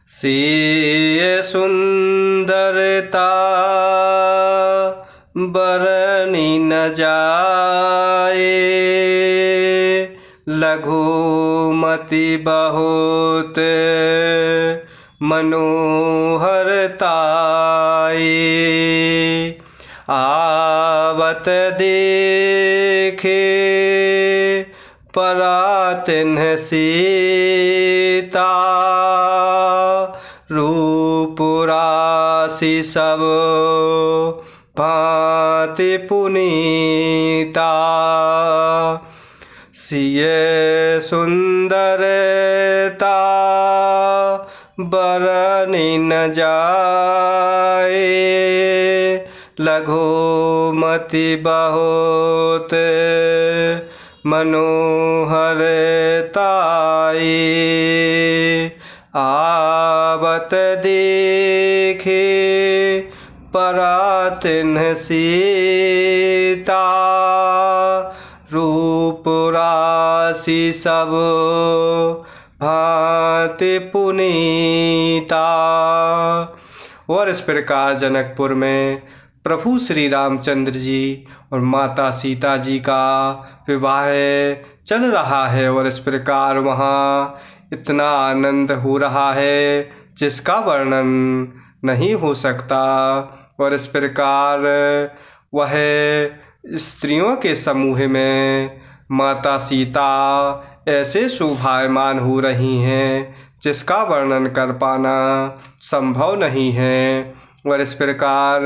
सिय सुंदरता बरनी न जाए, लघुमति बहुत मनोहरताए। आवत देखे परातिन्ह सीता, रूप राशि सब भांति पुनीता। सिय सुंदरता बरनी न जाए, लघुमति बहुत मनोहरताए। आवत देखे परातिन्ह सीता, रूप राशि सब भांति पुनीता। और इस प्रकार जनकपुर में प्रभु श्री रामचंद्र जी और माता सीता जी का विवाह चल रहा है। और इस प्रकार वहाँ इतना आनंद हो रहा है जिसका वर्णन नहीं हो सकता। और इस प्रकार वह स्त्रियों के समूह में माता सीता ऐसे शोभायमान हो रही हैं जिसका वर्णन कर पाना संभव नहीं है। और इस प्रकार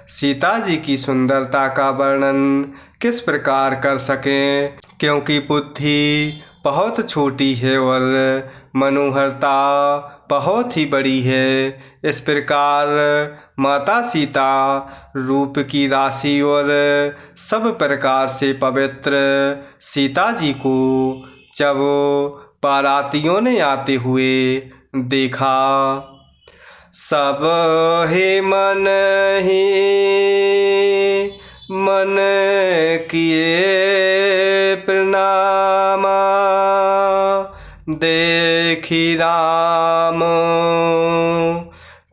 सीता जी की सुंदरता का वर्णन किस प्रकार कर सकें, क्योंकि बुद्धि बहुत छोटी है और मनोहरता बहुत ही बड़ी है। इस प्रकार माता सीता रूप की राशि और सब प्रकार से पवित्र सीता जी को जब बारातियों ने आते हुए देखा, सब ही मन किए प्रणामा, देखी राम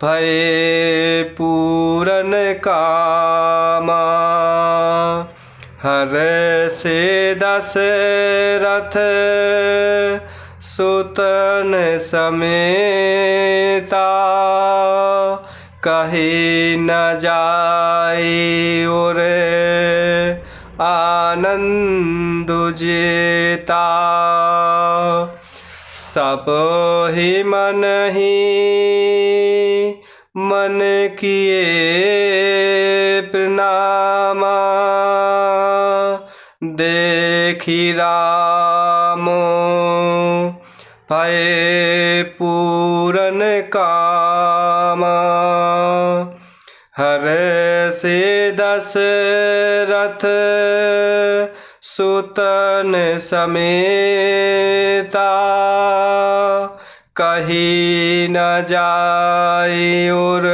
भये पूरन कामा। हर से दशरथ सुतन समेता, कहीं न जाए और आनंद जेता। सब ही मन किए प्रणामा, देखी राम भये पूरन कामा। हर से दशरथ सुतन समेता, कहीं न जाए और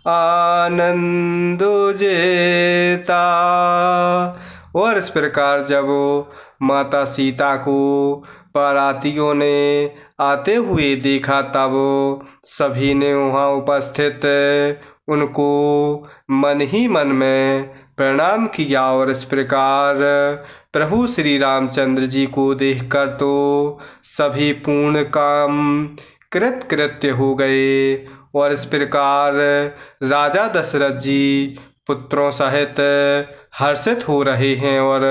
आनंद जेता। और इस प्रकार जब माता सीता को बारातियों ने आते हुए देखा, तब सभी ने वहाँ उपस्थित उनको मन ही मन में प्रणाम किया। और इस प्रकार प्रभु श्री रामचंद्र जी को देखकर तो सभी पूर्ण काम कृत्य हो गए। और इस प्रकार राजा दशरथ जी पुत्रों सहित हर्षित हो रहे हैं और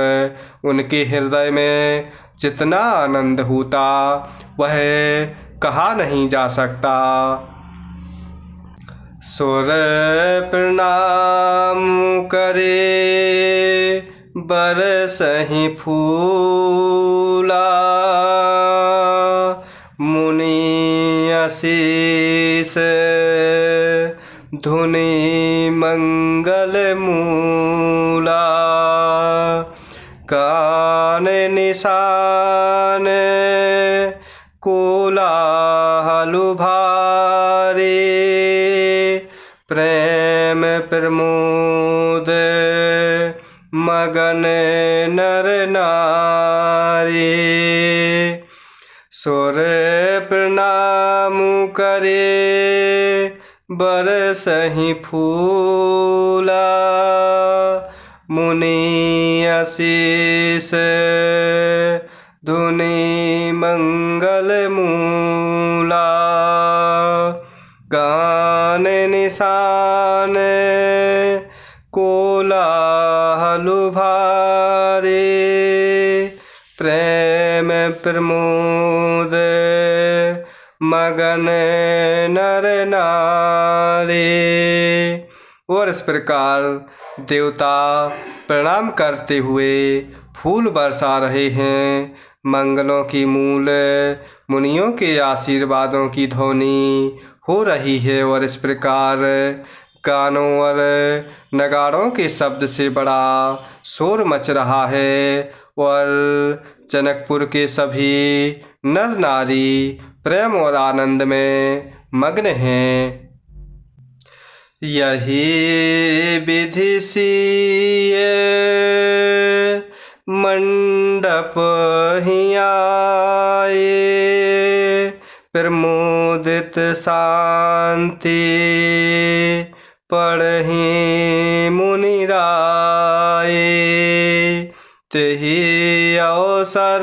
उनके हृदय में जितना आनंद होता वह कहा नहीं जा सकता। सुर प्रणाम करे बरसहि फूला, मुनि आशीष धुनि मंगल मूला। कान निशान कोलाहल भारी, प्रेम प्रमोद मगन नर नारी। सुर प्रणाम करे बरसहि फूला। मुनि आशीष धुनि मंगल मूला। गान निशान कोलाहल भारे। प्रेम प्रमोद मगन नर नारी। और इस प्रकार देवता प्रणाम करते हुए फूल बरसा रहे हैं। मंगलों की मूल मुनियों के आशीर्वादों की ध्वनि हो रही है। और इस प्रकार गानों और नगाड़ों के शब्द से बड़ा शोर मच रहा है। और जनकपुर के सभी नर नारी प्रेम और आनंद में मग्न हैं। यही विधि सिए मंडप ही आए। प्रमोदित शांति पढ़हि मुनि राय। तेहि अवसर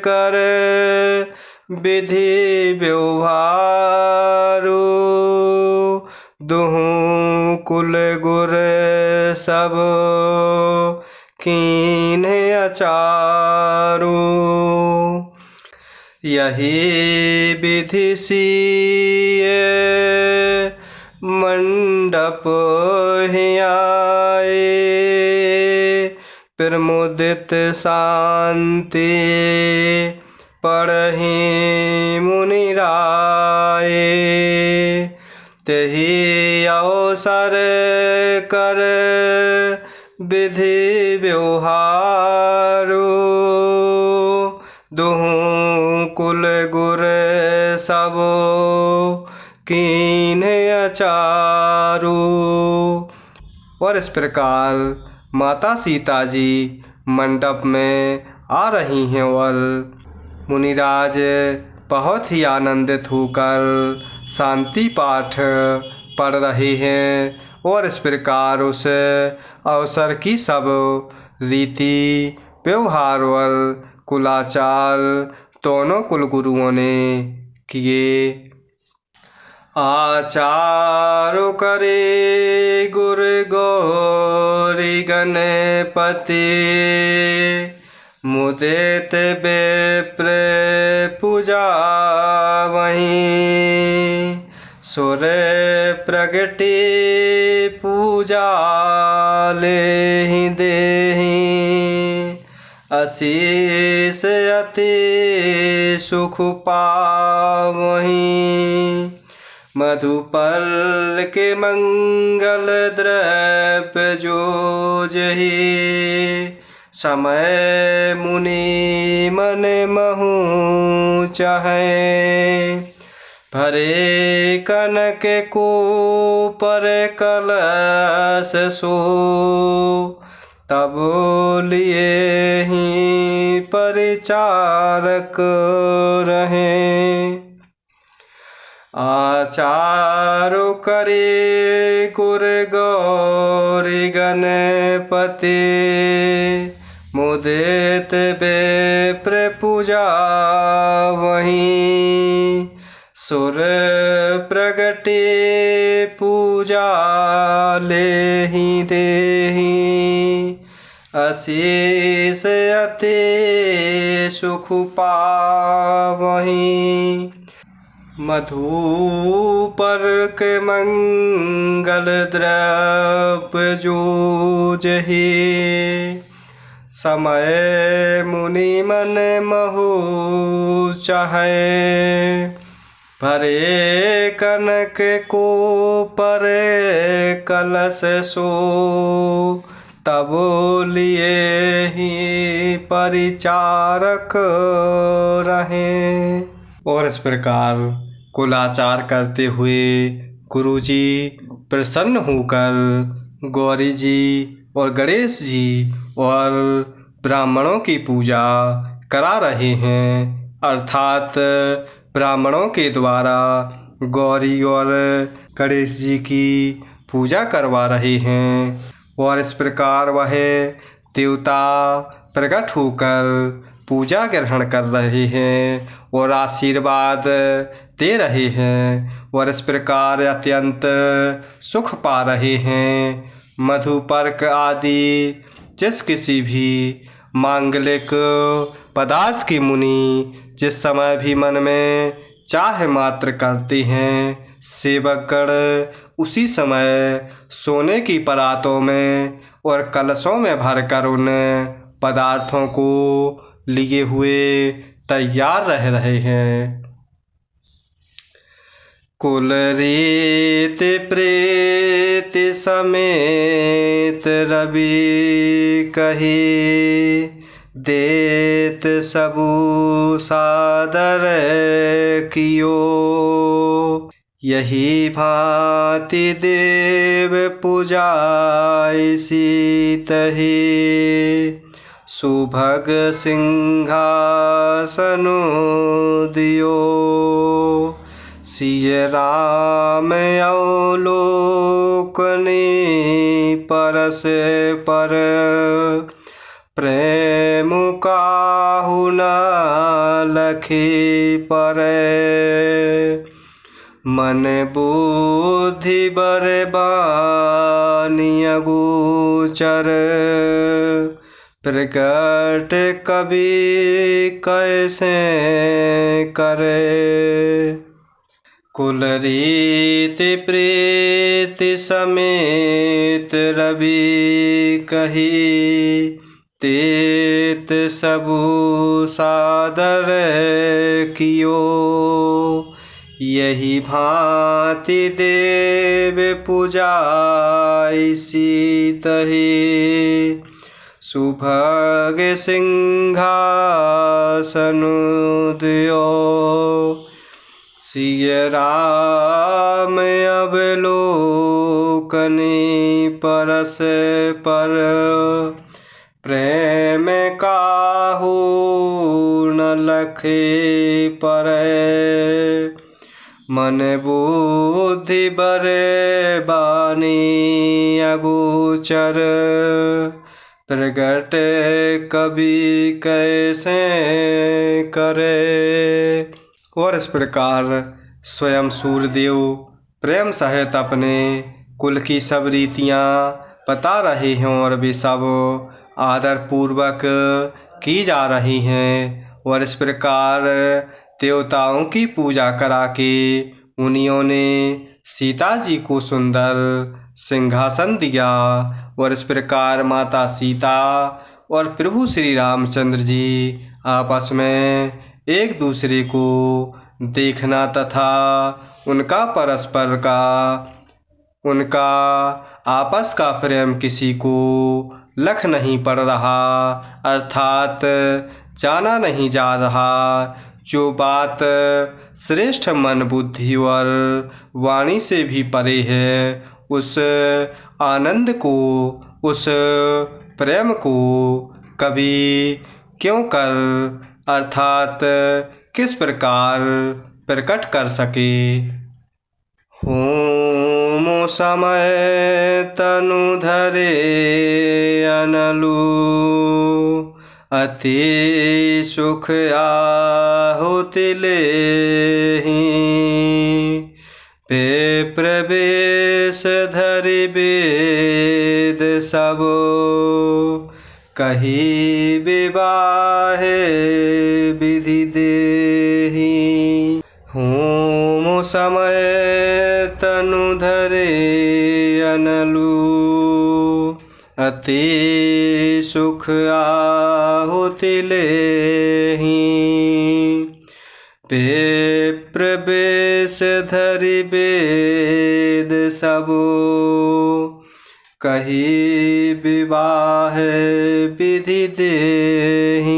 कर विधि व्यवहारु। दुहु कुल गुर सब कीन्हे अचारु। यही विधि सिए मंडप ही आए। प्रमुदित शांति पढ़हि मुनि राय। तेहि अवसर कर विधि व्यवहारु। दुहु कुल गुर सब कीन्हे अचारु। और इस प्रकार माता सीता जी मंडप में आ रही हैं और मुनिराज बहुत ही आनंदित होकर शांति पाठ पढ़ रहे हैं। और इस प्रकार उस अवसर की सब रीति व्यवहार और कुलाचार दोनों कुलगुरुओं ने किए। आचारु करे गुर गौरी गणपति। मुदित विप्र पूजा वहीं। सुर प्रगति पूजा लेहि देहि। आशीष अति सुख पावहीं। मधुपर के मंगल द्रव्य जोजहि। समय मुनि मन महु चाहे। भरे कनक को पर कलश सो। तब लिए ही परिचारक रहें। आचारु करे गुर गौरी गणपति। मुदित विप्र पूजा वहीं। सुर प्रगति पूजा लेहि देहि। आशीष अति सुख पावहीं। मधुपर के मंगल द्रव्य जोजहि। समय मुनि मन महु चाहे। भरे कनक को पर कलश सो। तब लिए ही परिचारक रहें। और इस प्रकार कुलाचार करते हुए गुरुजी प्रसन्न होकर गौरी जी और गणेश जी और ब्राह्मणों की पूजा करा रहे हैं। अर्थात ब्राह्मणों के द्वारा गौरी और गणेश जी की पूजा करवा रहे हैं और इस प्रकार वह देवता प्रकट होकर पूजा ग्रहण कर रहे हैं और आशीर्वाद दे रहे हैं और इस प्रकार अत्यंत सुख पा रहे हैं। मधुपर्क आदि जिस किसी भी मांगलिक पदार्थ की मुनि जिस समय भी मन में चाह मात्र करते हैं, सेवकगण उसी समय सोने की परातों में और कलशों में भरकर उन पदार्थों को लिए हुए तैयार रह रहे हैं। कुल रीत प्रेत समेत रवि कही, देत सबु सादर कियो। यही भांति देव पूजाय सीतहि, सुभग सिंहासनु दियो। सिय राम अवलोकने परस पर, प्रेम काहु न लखे पर। मन बुद्धि बरबानिय गोचर, प्रकट कवि कैसे करे। कुल रीत प्रेत समेत रवि कही, तेत सबु सादर कियो। यही भांति देव पूजाय सीतहि, सुभग सिंहासनु दियो। सिय राम अवलोकने परस पर, प्रेम काहू न लखे पर। मन बुद्धि बरे बानी अगोचर, प्रगट कवि कैसे करे। और इस प्रकार स्वयं सूर्यदेव प्रेम सहित अपने कुल की सब रीतियाँ बता रहे हैं और वे सब आदर पूर्वक की जा रही हैं। और इस प्रकार देवताओं की पूजा करा के उन्हीं ने सीता जी को सुंदर सिंहासन दिया। और इस प्रकार माता सीता और प्रभु श्री रामचंद्र जी आपस में एक दूसरे को देखना तथा उनका परस्पर का उनका आपस का प्रेम किसी को लख नहीं पड़ रहा, अर्थात जाना नहीं जा रहा। जो बात श्रेष्ठ मन बुद्धि और वाणी से भी परे है, उस आनंद को, उस प्रेम को कभी क्यों कर, अर्थात किस प्रकार प्रकट कर सके। होम समय तनु धरे अनलु, अति सुख आहुति लेहि। पे प्रवेश धरि वेद सब, कही विवाहे विधि देहि। होम समय तनु धरे अनलु, अति सुख आहुति लेहि। पे प्रवेश धरि वेद सब, कही विवाह विधि देहि।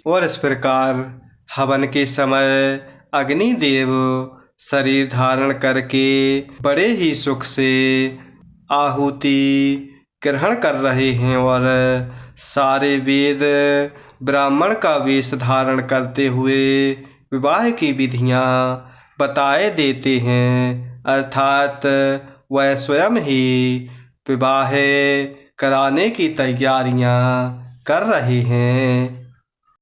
और इस प्रकार हवन के समय अग्निदेव शरीर धारण करके बड़े ही सुख से आहुति ग्रहण कर रहे हैं और सारे वेद ब्राह्मण का वेश धारण करते हुए विवाह की विधियाँ बताए देते हैं, अर्थात वह स्वयं ही विवाह कराने की तैयारियाँ कर रहे हैं।